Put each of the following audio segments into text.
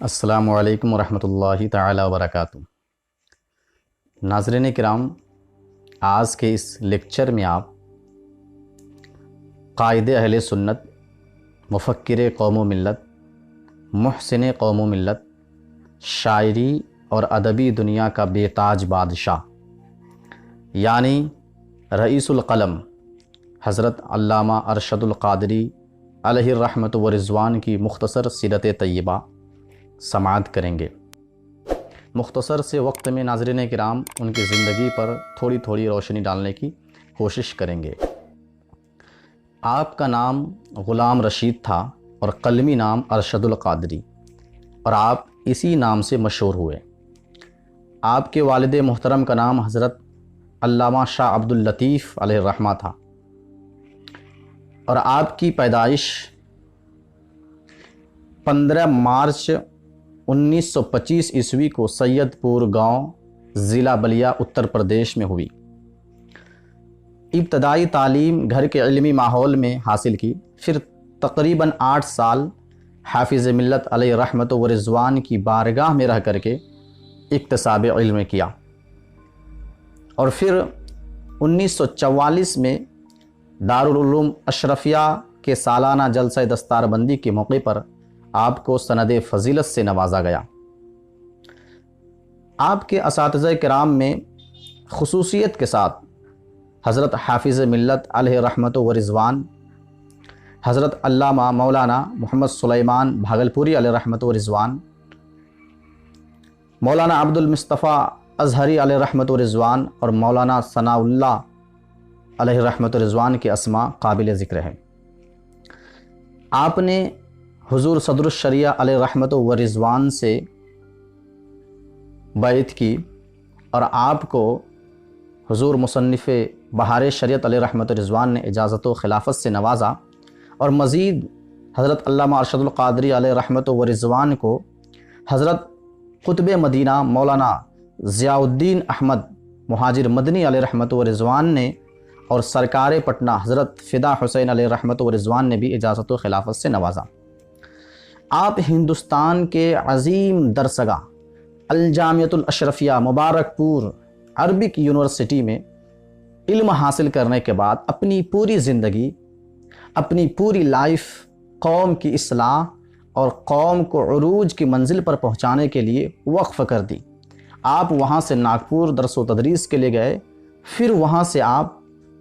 السلام علیکم ورحمۃ اللہ تعالی وبرکاتہ۔ ناظرین کرام، آج کے اس لیکچر میں آپ قائد اہل سنت، مفکر قوم و ملت، محسن قوم و ملت، شاعری اور ادبی دنیا کا بے تاج بادشاہ یعنی رئیس القلم حضرت علامہ ارشد القادری علیہ الرحمۃ و رضوان کی مختصر سیرت طیبہ سماعت کریں گے۔ مختصر سے وقت میں ناظرین کرام ان کی زندگی پر تھوڑی تھوڑی روشنی ڈالنے کی کوشش کریں گے۔ آپ کا نام غلام رشید تھا اور قلمی نام ارشد القادری، اور آپ اسی نام سے مشہور ہوئے۔ آپ کے والد محترم کا نام حضرت علامہ شاہ عبد اللطیف علیہ الرحمہ تھا، اور آپ کی پیدائش 15 مارچ 1925 عیسوی کو سید پور گاؤں ضلع بلیا اتر پردیش میں ہوئی۔ ابتدائی تعلیم گھر کے علمی ماحول میں حاصل کی، پھر تقریباً 8 سال حافظ ملت علیہ رحمت و رضوان کی بارگاہ میں رہ کر کے اکتساب علم کیا، اور پھر 1944 میں دارالعلوم اشرفیہ کے سالانہ جلسہ دستار بندی کے موقع پر آپ کو سند فضیلت سے نوازا گیا۔ آپ کے اساتذہ کرام میں خصوصیت کے ساتھ حضرت حافظ ملت علیہ رحمت و رضوان، حضرت علامہ مولانا محمد سلیمان بھاگلپوری علیہ رحمت و رضوان، مولانا عبد المصطفیٰ اظہری علیہ رحمت و رضوان، اور مولانا ثناء اللہ علیہ رحمت و رضوان کے اسماء قابل ذکر ہیں۔ آپ نے حضور صدر الشریعہ علیہ رحمت و رضوان سے بیعت کی، اور آپ کو حضور مصنف بہار شریعت علیہ رحمت و رضوان نے اجازت و خلافت سے نوازا، اور مزید حضرت علامہ ارشد القادری علیہ رحمت و رضوان کو حضرت قطب مدینہ مولانا ضیاء الدین احمد مہاجر مدنی علیہ رحمت و رضوان نے، اور سرکار پٹنہ حضرت فدا حسین علیہ رحمت و رضوان نے بھی اجازت و خلافت سے نوازا۔ آپ ہندوستان کے عظیم درسگاہ الجامعۃ الاشرفیہ مبارک پور عربک یونیورسٹی میں علم حاصل کرنے کے بعد اپنی پوری زندگی، اپنی پوری لائف قوم کی اصلاح اور قوم کو عروج کی منزل پر پہنچانے کے لیے وقف کر دی۔ آپ وہاں سے ناگپور درس و تدریس کے لیے گئے، پھر وہاں سے آپ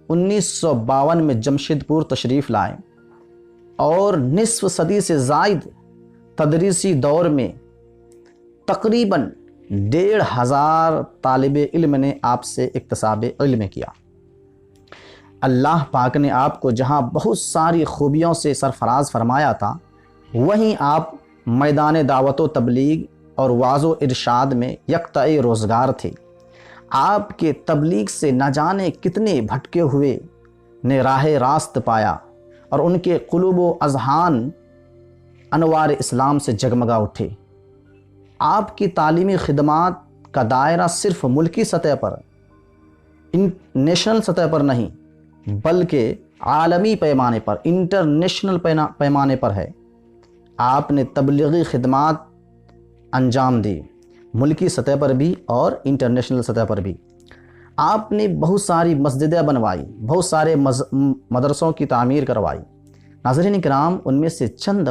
1952 میں جمشید پور تشریف لائے، اور نصف صدی سے زائد تدریسی دور میں تقریباً 1500 طالب علم نے آپ سے اکتساب علم کیا۔ اللہ پاک نے آپ کو جہاں بہت ساری خوبیوں سے سرفراز فرمایا تھا، وہیں آپ میدان دعوت و تبلیغ اور وعظ و ارشاد میں یکتأ روزگار تھے۔ آپ کے تبلیغ سے نہ جانے کتنے بھٹکے ہوئے نے راہ راست پایا، اور ان کے قلوب و اذہان انوار اسلام سے جگمگا اٹھے۔ آپ کی تعلیمی خدمات کا دائرہ صرف ملکی سطح پر، نیشنل سطح پر نہیں، بلکہ عالمی پیمانے پر، انٹرنیشنل پیمانے پر ہے۔ آپ نے تبلیغی خدمات انجام دی، ملکی سطح پر بھی اور انٹرنیشنل سطح پر بھی۔ آپ نے بہت ساری مسجدیں بنوائی، بہت سارے مدرسوں کی تعمیر کروائی۔ ناظرین کرام، ان میں سے چند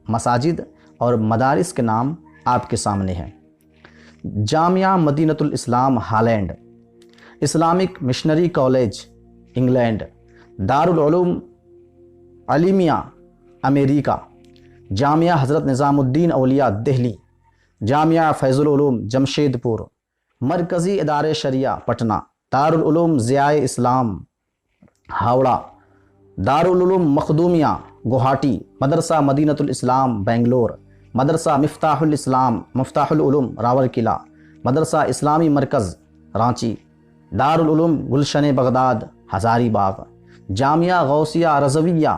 مساجد اور مدارس کے نام آپ کے سامنے ہیں۔ جامعہ مدینۃ الاسلام Holland, Islamic missionary college England, دارالعلوم علیمیہ امریکہ، جامعہ حضرت نظام الدین اولیاء دہلی، جامعہ فیض العلوم جمشید پور، مرکزی ادارے شریعہ پٹنہ، دارالعلوم ضیاء اسلام ہاوڑہ، دارالعلوم مخدومیہ گوہاٹی، مدرسہ مدینۃ الاسلام بنگلور، مدرسہ مفتاح العلوم راولکیلا، مدرسہ اسلامی مرکز رانچی، دارالعلوم گلشن بغداد ہزاری باغ، جامعہ غوثیہ رضویہ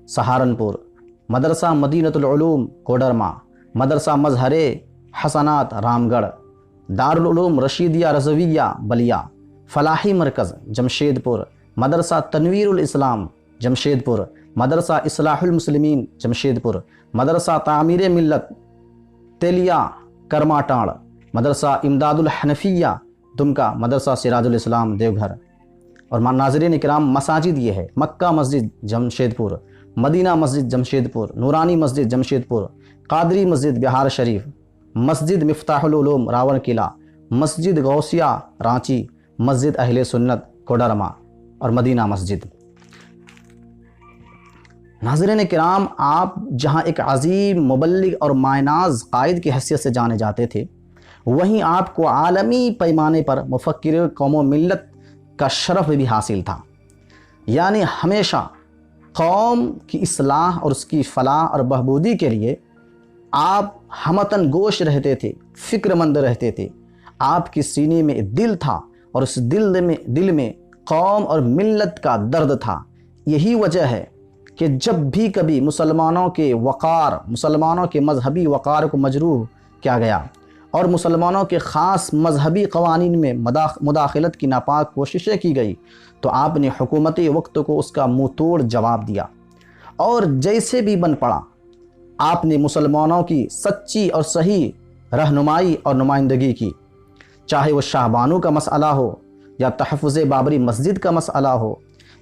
سہارنپور، مدرسہ مدینۃ العلوم کوڈرما، مدرسہ مظہر حسنات رام گڑھ، دارالعلوم رشیدیہ رضویہ بلیا، فلاحی مرکز جمشید پور، مدرسہ تنویر الاسلام جمشید پور، مدرسہ اصلاح المسلمین جمشید پور، مدرسہ تعمیر ملت تیلیا کرماٹاڑ، مدرسہ امداد الحنفیہ دمکا، مدرسہ سراج الاسلام دیوگھر۔ اور ناظرین کرام، مساجد یہ ہے: مکہ مسجد جمشید پور، مدینہ مسجد جمشید پور، نورانی مسجد جمشید پور، قادری مسجد بہار شریف، مسجد مفتاح العلوم راون قلعہ، مسجد غوثیہ رانچی، مسجد اہل سنت کوڈرما اور مدینہ مسجد۔ ناظرین کرام، آپ جہاں ایک عظیم مبلغ اور مائناز قائد کی حیثیت سے جانے جاتے تھے، وہیں آپ کو عالمی پیمانے پر مفکر قوم و ملت کا شرف بھی حاصل تھا۔ یعنی ہمیشہ قوم کی اصلاح اور اس کی فلاح اور بہبودی کے لیے آپ ہمتن گوش رہتے تھے، فکر مند رہتے تھے۔ آپ کی سینے میں دل تھا اور اس دل میں قوم اور ملت کا درد تھا۔ یہی وجہ ہے کہ جب بھی کبھی مسلمانوں کے وقار، مسلمانوں کے مذہبی وقار کو مجروح کیا گیا اور مسلمانوں کے خاص مذہبی قوانین میں مداخلت کی ناپاک کوششیں کی گئی، تو آپ نے حکومتی وقت کو اس کا منہ توڑ جواب دیا، اور جیسے بھی بن پڑا آپ نے مسلمانوں کی سچی اور صحیح رہنمائی اور نمائندگی کی، چاہے وہ شاہ بانو کا مسئلہ ہو، یا تحفظ بابری مسجد کا مسئلہ ہو،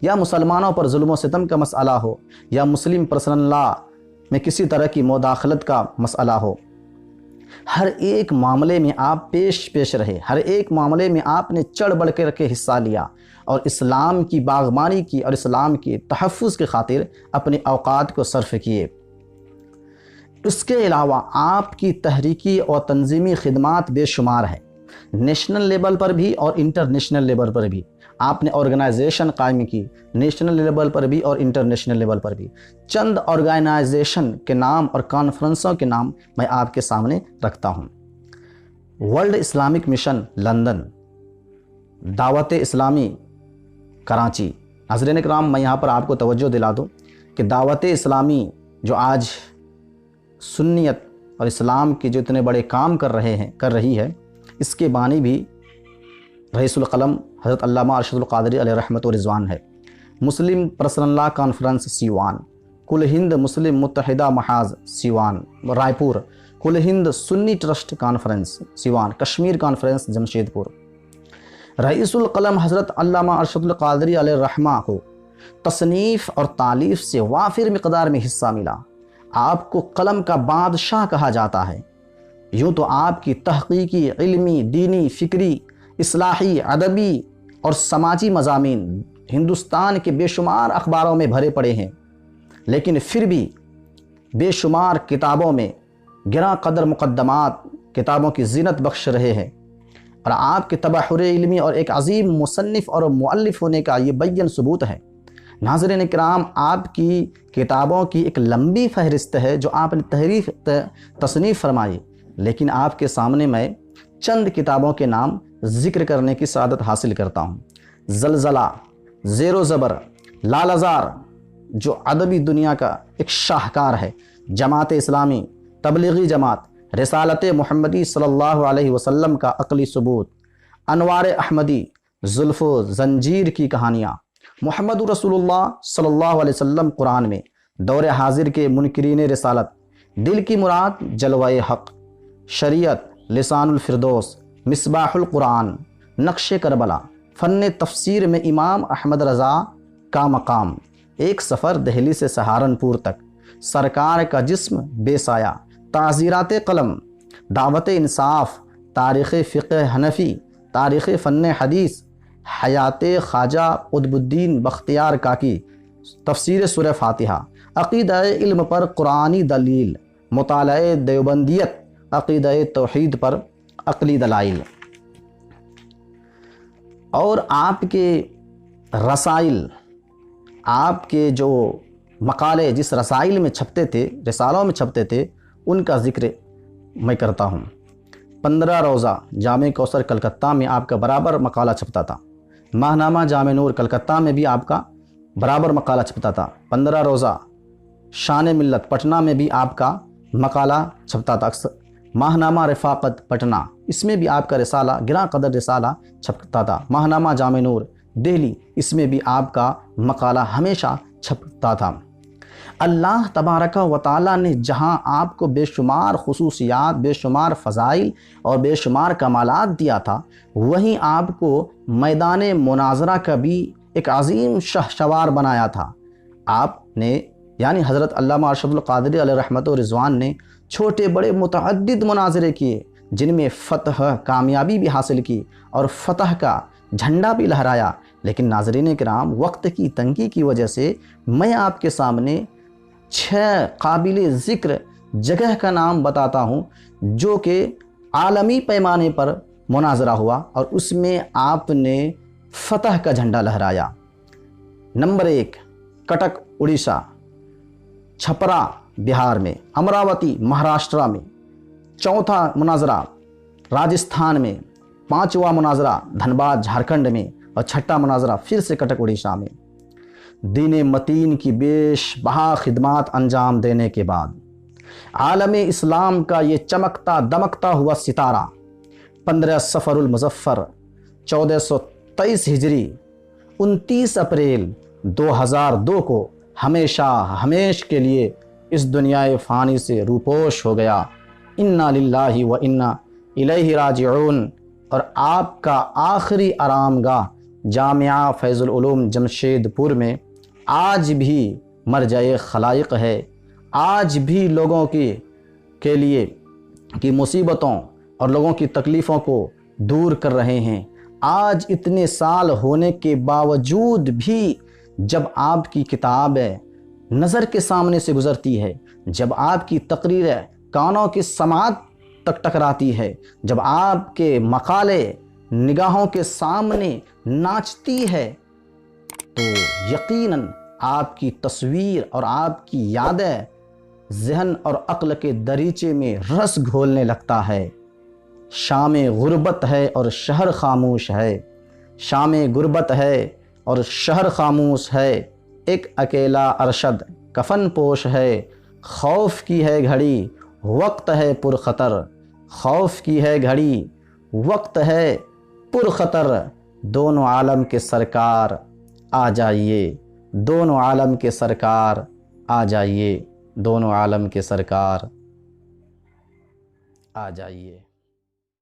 یا مسلمانوں پر ظلم و ستم کا مسئلہ ہو، یا مسلم پرسنل لا میں کسی طرح کی مداخلت کا مسئلہ ہو۔ ہر ایک معاملے میں آپ پیش رہے، ہر ایک معاملے میں آپ نے چڑھ بڑھ کر کے حصہ لیا اور اسلام کی باغبانی کی اور اسلام کے تحفظ کی خاطر اپنے اوقات کو صرف کیے۔ اس کے علاوہ آپ کی تحریکی اور تنظیمی خدمات بے شمار ہیں، نیشنل لیول پر بھی اور انٹرنیشنل لیول پر بھی۔ آپ نے آرگنائزیشن قائم کی، نیشنل لیول پر بھی اور انٹرنیشنل لیول پر بھی۔ چند آرگنائزیشن کے نام اور کانفرنسوں کے نام میں آپ کے سامنے رکھتا ہوں: ورلڈ اسلامک مشن لندن، دعوت اسلامی کراچی۔ ناظرین کرام، میں یہاں پر آپ کو توجہ دلا دوں کہ دعوت اسلامی جو آج سنیت اور اسلام کے جو اتنے بڑے کام کر رہی ہے، اس کے بانی بھی رئیس القلم حضرت علامہ ارشد القادری علیہ رحمت و رضوان ہے۔ مسلم پرسنل لا کانفرنس سیوان، کل ہند مسلم متحدہ محاذ سیوان رائے پور، کل ہند سنی trust conference Siwan, Kashmir conference Jamshedpur. رئیس القلم حضرت علامہ ارشد القادری علیہ رحمہ کو تصنیف اور تالیف سے وافر مقدار میں حصہ ملا۔ آپ کو قلم کا بادشاہ کہا جاتا ہے۔ یوں تو آپ کی تحقیقی، علمی، دینی، فکری، اصلاحی، ادبی اور سماجی مضامین ہندوستان کے بے شمار اخباروں میں بھرے پڑے ہیں، لیکن پھر بھی بے شمار کتابوں میں گراں قدر مقدمات کتابوں کی زینت بخش رہے ہیں، اور آپ کے تبحر علمی اور ایک عظیم مصنف اور مؤلف ہونے کا یہ بیان ثبوت ہے۔ ناظرین کرام، آپ کی کتابوں کی ایک لمبی فہرست ہے جو آپ نے تصنیف فرمائی، لیکن آپ کے سامنے میں چند کتابوں کے نام ذکر کرنے کی سعادت حاصل کرتا ہوں: زلزلہ، زیر و زبر، لال آزار جو ادبی دنیا کا ایک شاہکار ہے، جماعت اسلامی، تبلیغی جماعت، رسالت محمدی صلی اللہ علیہ وسلم کا عقلی ثبوت، انوار احمدی، زلف و زنجیر کی کہانیاں، محمد رسول اللہ صلی اللہ علیہ وسلم قرآن میں، دور حاضر کے منکرین رسالت، دل کی مراد، جلوہ حق، شریعت، لسان الفردوس، مصباح القرآن، نقش کربلا، فن تفسیر میں امام احمد رضا کا مقام، ایک سفر دہلی سے سہارنپور تک، سرکار کا جسم بے سایہ، تعزیرات قلم، دعوت انصاف، تاریخ فقہ حنفی، تاریخ فن حدیث، حیات خواجہ قطب الدین بختیار کاکی، تفسیر سورہ فاتحہ، عقیدہ علم پر قرآنی دلیل، مطالعہ دیوبندیت، عقیدہ توحید پر عقلی دلائل۔ اور آپ کے رسائل، آپ کے جو مقالے جس رسائل میں چھپتے تھے، رسالوں میں چھپتے تھے، ان کا ذکر میں کرتا ہوں۔ 15 روزہ جامع کوثر کلکتہ میں آپ کا برابر مقالہ چھپتا تھا، ماہنامہ جامع نور کلکتہ میں بھی آپ کا برابر مقالہ چھپتا تھا، 15 روزہ شان ملت پٹنہ میں بھی آپ کا مقالہ چھپتا تھا، ماہنامہ رفاقت پٹنہ اس میں بھی آپ کا رسالہ، گراں قدر رسالہ چھپتا تھا، ماہنامہ جامع نور دہلی اس میں بھی آپ کا مقالہ ہمیشہ چھپتا تھا۔ اللہ تبارک و تعالیٰ نے جہاں آپ کو بے شمار خصوصیات، بے شمار فضائل اور بے شمار کمالات دیا تھا، وہیں آپ کو میدان مناظرہ کا بھی ایک عظیم شہسوار بنایا تھا۔ آپ نے یعنی حضرت علامہ ارشد القادری علیہ رحمت و رضوان نے چھوٹے بڑے متعدد مناظرے کیے، جن میں فتح کامیابی بھی حاصل کی اور فتح کا جھنڈا بھی لہرایا۔ لیکن ناظرین کرام، وقت کی تنگی کی وجہ سے میں آپ کے سامنے 6 قابل ذکر جگہ کا نام بتاتا ہوں جو کہ عالمی پیمانے پر مناظرہ ہوا اور اس میں آپ نے فتح کا جھنڈا لہرایا۔ نمبر 1، کٹک اڑیسہ، چھپرا بہار میں، امراوتی مہاراشٹرا میں۔ چوتھا مناظرہ راجستھان میں، 5واں مناظرہ دھنباد جھارکھنڈ میں، اور 6واں مناظرہ پھر سے کٹک اڑیسہ میں۔ دین متین کی بیش بہا خدمات انجام دینے کے بعد عالم اسلام کا یہ چمکتا دمکتا ہوا ستارہ 15 صفر المظفر 1423 ہجری 29 اپریل 2002 کو ہمیشہ ہمیش کے لیے اس دنیا فانی سے روپوش ہو گیا۔ انا للہ و انا الیہ راجعون۔ اور آپ کا آخری آرام گاہ جامعہ فیض العلوم جمشید پور میں آج بھی مرجع خلائق ہے، آج بھی لوگوں کے لیے کی مصیبتوں اور لوگوں کی تکلیفوں کو دور کر رہے ہیں۔ آج اتنے سال ہونے کے باوجود بھی جب آپ کی کتاب نظر کے سامنے سے گزرتی ہے، جب آپ کی تقریر کانوں کی سماعت تک ٹکراتی ہے، جب آپ کے مقالے نگاہوں کے سامنے ناچتی ہے، تو یقیناً آپ کی تصویر اور آپ کی یادیں ذہن اور عقل کے دریچے میں رس گھولنے لگتا ہے۔ شام غربت ہے اور شہر خاموش ہے، شام غربت ہے اور شہر خاموش ہے، ایک اکیلا ارشد کفن پوش ہے، خوف کی ہے گھڑی وقت ہے پرخطر، خوف کی ہے گھڑی وقت ہے پرخطر، دونوں عالم کے سرکار آ جائیے، دونوں عالم کے سرکار آ جائیے، دونوں عالم کے سرکار آ جائیے۔